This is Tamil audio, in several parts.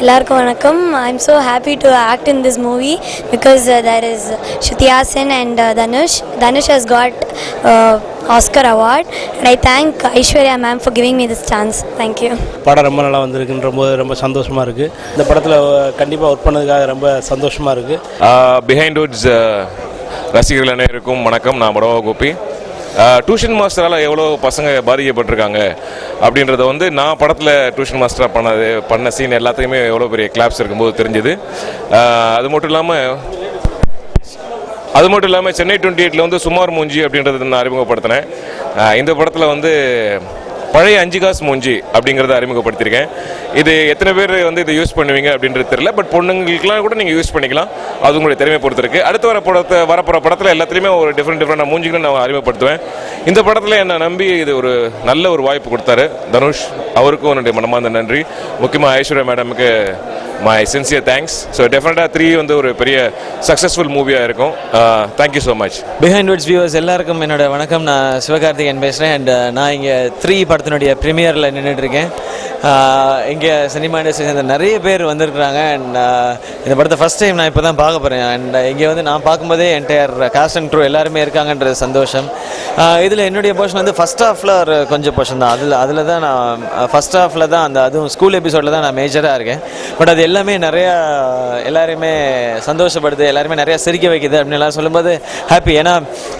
எல்லாருக்கும் வணக்கம். I'm so happy to act in this movie because there is Shruti Sen and Dhanush. Dhanush has got Oscar award and I thank Aishwarya ma'am for giving me this chance. Thank you. படம் ரொம்ப நல்லா வந்திருக்குன்ற ரொம்ப சந்தோஷமாக இருக்குது. இந்த படத்தில் கண்டிப்பாக ஒர்க் பண்ணதுக்காக ரொம்ப சந்தோஷமாக இருக்குது. பிஹைண்ட் வுட்ஸ் ரசிகர்கள் அனைவருக்கும் வணக்கம். நான் படவா கோபி. டியூஷன் மாஸ்டரால் எவ்வளோ பசங்க பாதிக்கப்பட்டிருக்காங்க அப்படின்றத நான் படத்தில் டியூஷன் மாஸ்டராக பண்ண சீன் எல்லாத்தையுமே எவ்வளோ பெரிய கிளாப்ஸ் இருக்கும்போது தெரிஞ்சுது. அது மட்டும் இல்லாமல் சென்னை 28 சுமார் மூஞ்சி அப்படின்றத நான் அறிமுகப்படுத்தினேன். இந்த படத்தில் பழைய 5 காசு மூஞ்சி அப்படிங்கிறத அறிமுகப்படுத்தியிருக்கேன். இது எத்தனை பேர் இதை யூஸ் பண்ணுவீங்க அப்படின்றது தெரியல. பட் பொண்ணுங்களுக்குலாம் கூட நீங்கள் யூஸ் பண்ணிக்கலாம். அது உங்களுடைய திறமை பொறுத்து இருக்குது. அடுத்து வரப்போகிற படத்தில் எல்லாத்துலேயுமே ஒரு டிஃப்ரெண்டான மூஞ்சிகளை நான் அறிமுகப்படுத்துவேன். இந்த படத்தில் என்னை நம்பி இது ஒரு நல்ல ஒரு வாய்ப்பு கொடுத்தாரு தனுஷ். அவருக்கும் என்னுடைய மனமார்ந்த நன்றி. முக்கியமாக ஐஸ்வர்யா மேடமுக்கு மை சின்சியர் தேங்க்ஸ். ஸோ டெஃபினட்டாக 3 ஒரு பெரிய சக்ஸஸ்ஃபுல் மூவியாக இருக்கும். Thank you so much. Behindwoods viewers எல்லாருக்கும் என்னோட வணக்கம். நான் சிவகார்த்திகேயன் பேசுகிறேன். அண்ட் நான் இங்கே 3 படத்தினுடைய ப்ரீமியரில் நின்றுட்டுருக்கேன். இங்கே சினிமா இண்டஸ்ட்ரி சேர்ந்த நிறைய பேர் வந்திருக்கிறாங்க. அண்ட் இந்த படத்தை ஃபஸ்ட் டைம் நான் இப்போ தான் பார்க்க போகிறேன். அண்ட் இங்கே நான் பார்க்கும்போதே என்டையர் காஸ்ட் அண்ட் க்ரூ எல்லாருமே இருக்காங்கன்றது சந்தோஷம். இதில் என்னுடைய போர்ஷன் ஃபஸ்ட் ஹாஃபில் ஒரு கொஞ்சம் போர்ஷன் தான். அதில் தான் நான் ஃபஸ்ட் ஹாஃபில் தான் அதுவும் ஸ்கூல் எபிசோடில் தான் நான் மேஜராக இருக்கேன். பட் அது எல்லாமே நிறையா எல்லாருமே சந்தோஷப்படுது, எல்லாருமே நிறையா சிரிக்க வைக்குது அப்படின்னு எல்லாம் சொல்லும்போது ஹாப்பி. ஏன்னா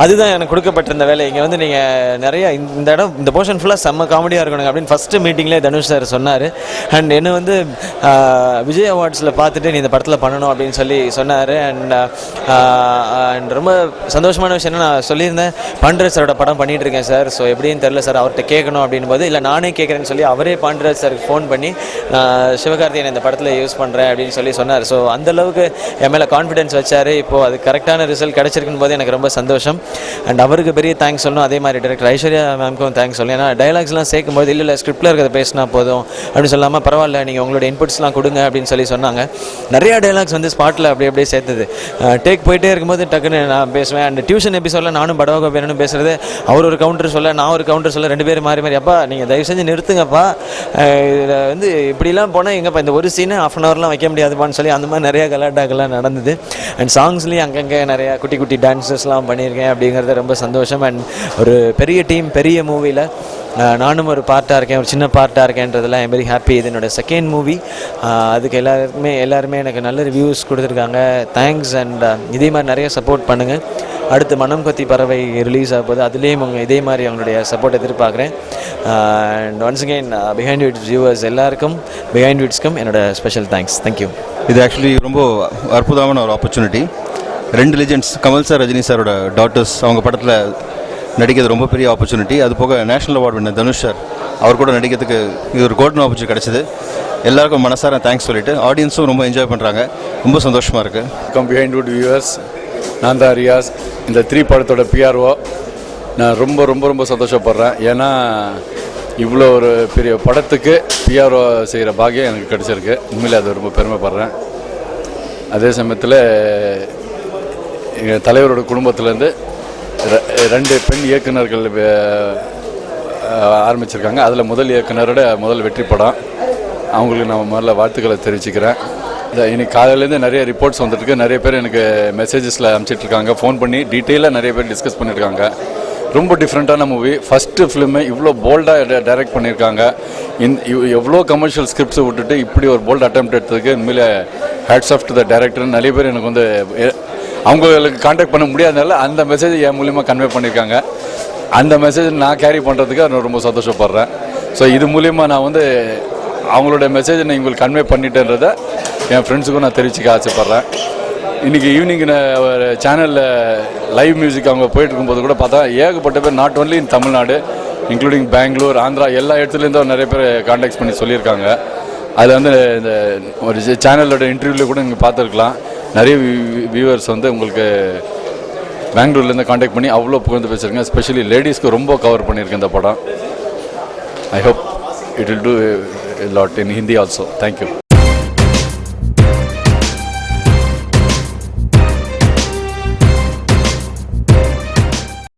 அதுதான் எனக்கு கொடுக்கப்பட்டிருந்த வேலை. இங்கே நீங்கள் நிறையா இந்த போர்ஷன் ஃபுல்லாக செம்ம காமெடியாக இருக்கணும் அப்படின்னு ஃபஸ்ட்டு மீட்டிங்லேயே தனுஷ் சார் சொன்னார். அண்ட் என்ன விஜய் அவார்ட்ஸில் பார்த்துட்டு நீ இந்த படத்தில் பண்ணணும் அப்படின்னு சொல்லி சொன்னார். அண்ட் ரொம்ப சந்தோஷமான விஷயம் நான் சொல்லியிருந்தேன், பாண்டராஜ் சாரோட படம் பண்ணிகிட்டு இருக்கேன் சார், ஸோ எப்படின்னு தெரில சார், அவர்கிட்ட கேட்கணும் அப்படின் போது இல்லை நானே கேட்குறேன்னு சொல்லி அவரே பாண்டராஜ் சாருக்கு ஃபோன் பண்ணி சிவகார்த்திகேயன் இந்த படத்தில் யூஸ் பண்ணுறேன் அப்படின்னு சொல்லி சொன்னார். ஸோ அந்தளவுக்கு என் மேலே கான்ஃபிடென்ஸ் வச்சார். இப்போது அது கரெக்டான ரிசல்ட் கிடச்சிருக்குன்னு போது எனக்கு ரொம்ப சந்தோஷம். அண்ட் அவருக்கு பெரிய தேங்க்ஸ் சொல்லணும். அதே மாதிரி டைரக்டர் ஐஸ்வர்யா மேம்க்கும் தேங்க்ஸ் சொல்லணும். ஏன்னா டைலாக்ஸ்லாம் சேர்க்கும்போது இல்லை ஸ்கிரிப்டில் இருக்கிறத பேசினா போதும் அப்படின்னு சொல்லாமல் பரவாயில்ல நீங்கள் உங்களோட இன்புட்ஸ்லாம் கொடுங்க அப்படின்னு சொல்லி சொன்னாங்க. நிறையா டைலாக்ஸ் ஸ்பாட்டில் அப்படியே சேர்த்தது. டேக் போயிட்டே இருக்கும்போது டக்குன்னு நான் பேசுவேன். அண்ட் டியூஷன் எபிசோடில் நானும் படவாக வேணும்னு பேசுகிறது, அவர் ஒரு கவுண்டர் சொல்ல நான் ஒரு கவுண்டர் சொல்ல 2 பேர் மாறி அப்பா நீங்கள் தயவு செஞ்சு நிறுத்துங்கப்பா, இதில் இப்படிலாம் போனால் எங்கப்பா இந்த ஒரு சீனை ½ அன் ஹவர்லாம் வைக்க முடியாதுப்பான்னு சொல்லி அந்த மாதிரி நிறையா கலாட்டாக்கெல்லாம் நடந்தது. அண்ட் சாங்ஸ்லேயும் அங்கங்கே நிறையா குட்டி குட்டி டான்ஸஸ்லாம் பண்ணியிருக்கேன். அப்படிங்கிறது ரொம்ப சந்தோஷம். அண்ட் ஒரு பெரிய டீம், பெரிய மூவியில் நானும் ஒரு பார்ட்டாக இருக்கேன், ஒரு சின்ன பார்ட்டாக இருக்கேன்றதெல்லாம் ஐம் வெரி ஹாப்பி. இது என்னோடய செகண்ட் மூவி. அதுக்கு எல்லாருமே எனக்கு நல்ல ரிவ்யூஸ் கொடுத்துருக்காங்க. தேங்க்ஸ். அண்ட் இதே மாதிரி நிறைய சப்போர்ட் பண்ணுங்கள். அடுத்து மனம் கொத்தி பறவை ரிலீஸ் ஆக போகுது, அதுலேயும் இதே மாதிரி அவங்களுடைய சப்போர்ட் எதிர்பார்க்குறேன். And once again behind woods viewers எல்லாருக்கும், பிஹைண்ட் விட்ஸ்க்கும் என்னோட ஸ்பெஷல் தேங்க்ஸ். தேங்க்யூ. இது ஆக்சுவலி ரொம்ப அற்புதமான ஒரு opportunity. 2 legends Kamal sir, Rajini சாரோட டாட்டர்ஸ் அவங்க படத்தில் நடிக்கிறது ரொம்ப பெரிய ஆப்பர்ச்சுனிட்டி. அது போக national award winner Dhanush sir அவர் கூட நடிக்கிறதுக்கு இது ஒரு கோல்டன் ஆப்பர்ச்சுனிட்டி கிடச்சிது. எல்லாருக்கும் மனசார தேங்க்ஸ் சொல்லிவிட்டு ஆடியன்ஸும் ரொம்ப என்ஜாய் பண்ணுறாங்க. ரொம்ப சந்தோஷமாக இருக்குது. பிஹைண்ட் வுட் வியூவர்ஸ், நான் தான் ரியாஸ். இந்த 3 படத்தோட பிஆர்ஓ. நான் ரொம்ப ரொம்ப ரொம்ப சந்தோஷப்படுறேன். ஏன்னா இவ்வளோ ஒரு பெரிய படத்துக்கு பிஆர்ஓ செய்கிற பாக்கியம் எனக்கு கிடச்சிருக்கு. உண்மையில் அது ரொம்ப பெருமைப்படுறேன். அதே சமயத்தில் எங்கள் தலைவரோட குடும்பத்துலேருந்து 2 பெண் இயக்குநர்கள் ஆரம்பிச்சிருக்காங்க. அதில் முதல் இயக்குனரோட முதல் வெற்றி படம். அவங்களுக்கு நான் முதல்ல வாழ்த்துக்களை தெரிவிச்சுக்கிறேன். இன்னைக்கு காலையிலேருந்து நிறைய ரிப்போர்ட்ஸ் வந்துருக்கு. நிறைய பேர் எனக்கு மெசேஜஸில் அனுப்பிச்சிட்ருக்காங்க, ஃபோன் பண்ணி டீட்டெயிலாக நிறைய பேர் டிஸ்கஸ் பண்ணியிருக்காங்க. ரொம்ப டிஃப்ரெண்ட்டான மூவி. ஃபஸ்ட்டு ஃபிலிமு இவ்வளோ போல்டாக டைரக்ட் பண்ணியிருக்காங்க. எவ்வளோ கமர்ஷியல் ஸ்கிரிப்ட்ஸை விட்டுட்டு இப்படி ஒரு போல்ட் அட்டெம்ப்ட் எடுத்ததுக்கு உண்மையிலே hats off to the director. நிறைய பேர் எனக்கு அவங்களுக்கு கான்டாக்ட் பண்ண முடியாதனால அந்த மெசேஜ் என் மூலியமாக கன்வே பண்ணியிருக்காங்க. அந்த மெசேஜ் நான் கேரி பண்ணுறதுக்கு நான் ரொம்ப சந்தோஷப்படுறேன். ஸோ இது மூலிமா நான் அவங்களோட மெசேஜை நான் உங்களுக்கு கன்வே பண்ணிட்டேன்றதை என் ஃப்ரெண்ட்ஸுக்கும் நான் தெரிவிச்சுக்க ஆசைப்பட்றேன். இன்றைக்கி ஈவினிங் ஒரு சேனலில் லைவ் மியூசிக் அவங்க போயிட்டு இருக்கும்போது கூட பார்த்தா ஏகப்பட்ட பேர், not only in Tamil Nadu including Bangalore, Andhra எல்லா இடத்துலேருந்தும் நிறைய பேர் கான்டாக்ட் பண்ணி சொல்லியிருக்காங்க. அதில் இந்த ஒரு சேனலோட இன்டர்வியூவில் கூட நீங்கள் பார்த்துருக்கலாம். நிறைய வியூவர்ஸ் உங்களுக்கு பெங்களூர்லேருந்து கான்டாக்ட் பண்ணி அவ்வளோ புகழ்ந்து பேசுகிறீங்க. எஸ்பெஷலி லேடிஸ்க்கு ரொம்ப கவர் பண்ணியிருக்கேன் இந்த படம். I hope it will do a lot in Hindi also. Thank you.